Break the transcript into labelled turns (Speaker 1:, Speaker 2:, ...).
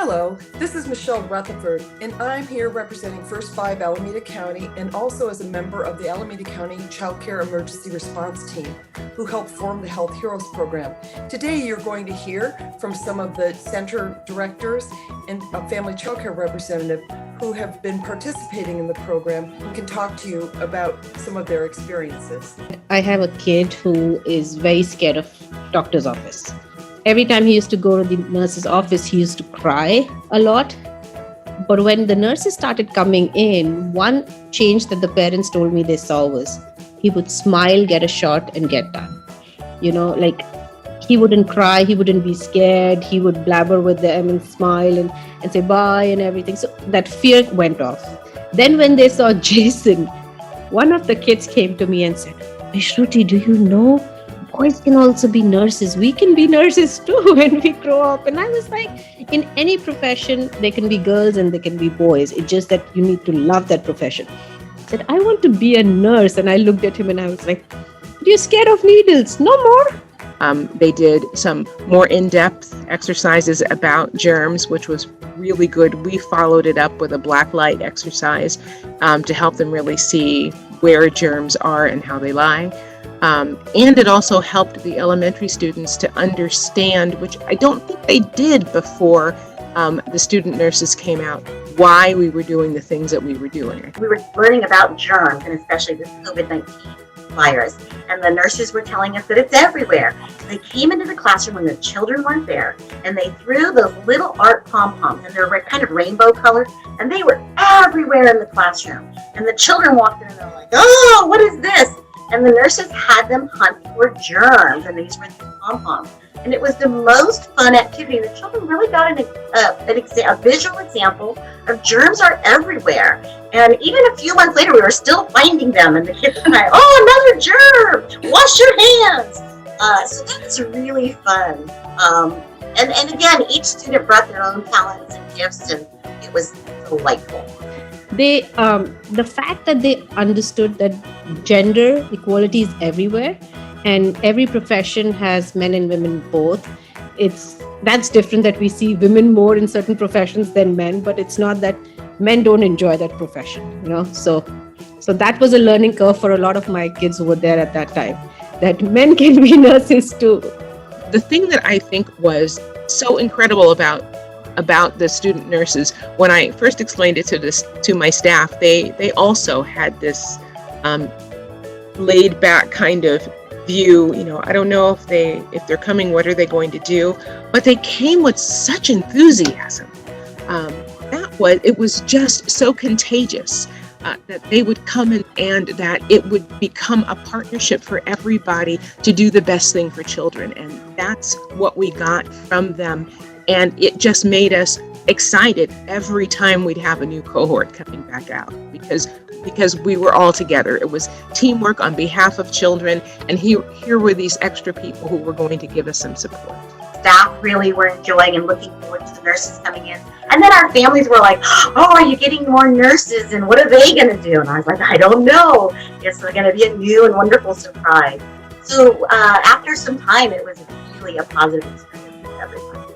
Speaker 1: Hello, this is Michelle Rutherford, and I'm here representing First 5 Alameda County and also as a member of the Alameda County Child Care Emergency Response Team, who helped form the Health Heroes program. Today, you're going to hear from some of the center directors and a family child care representative who have been participating in the program and can talk to you about some of their experiences.
Speaker 2: I have a kid who is very scared of doctor's office. Every time he used to go to the nurse's office, he used to cry a lot. But when the nurses started coming in, one change that the parents told me they saw was he would smile, get a shot, and get done. Like he wouldn't cry, he wouldn't be scared, he would blabber with them and smile and say bye and everything. So that fear went off. Then when they saw Jason, one of the kids came to me and said, "Hey, Shruti, do you know boys can also be nurses? We can be nurses too when we grow up." And I was like, in any profession, there can be girls and there can be boys. It's just that you need to love that profession. I said, "I want to be a nurse." And I looked at him and I was like, "Are you scared of needles? No more."
Speaker 3: They did some more in-depth exercises about germs, which was really good. We followed it up with a black light exercise to help them really see where germs are and how they lie. And it also helped the elementary students to understand, which I don't think they did before the student nurses came out, why we were doing the things that we were doing.
Speaker 4: We were learning about germs, and especially this COVID-19 virus, and the nurses were telling us that it's everywhere. So they came into the classroom when the children weren't there, and they threw those little art pom-poms, and they're kind of rainbow colored, and they were everywhere in the classroom. And the children walked in and they're like, "Oh, what is this?" And the nurses had them hunt for germs, and these were the pom-poms. And it was the most fun activity. The children really got a visual example of germs are everywhere. And even a few months later, we were still finding them. And the kids were like, "Oh, another germ! Wash your hands!" So that was really fun. And again, each student brought their own talents and gifts, and it was delightful.
Speaker 2: The fact that they understood that gender equality is everywhere and every profession has men and women both. That's different, that we see women more in certain professions than men, but it's not that men don't enjoy that profession, So that was a learning curve for a lot of my kids who were there at that time, that men can be nurses too.
Speaker 3: The thing that I think was so incredible about the student nurses, when I first explained it to my staff, they also had this laid back kind of view. I don't know if they're coming, what are they going to do? But they came with such enthusiasm. It was just so contagious that they would come in, and that it would become a partnership for everybody to do the best thing for children. And that's what we got from them. And it just made us excited every time we'd have a new cohort coming back out, because we were all together. It was teamwork on behalf of children, and here were these extra people who were going to give us some support.
Speaker 4: Staff really were enjoying and looking forward to the nurses coming in. And then our families were like, "Oh, are you getting more nurses? And what are they going to do?" And I was like, "I don't know. It's going to be a new and wonderful surprise." So after some time, it was really a positive experience for everyone.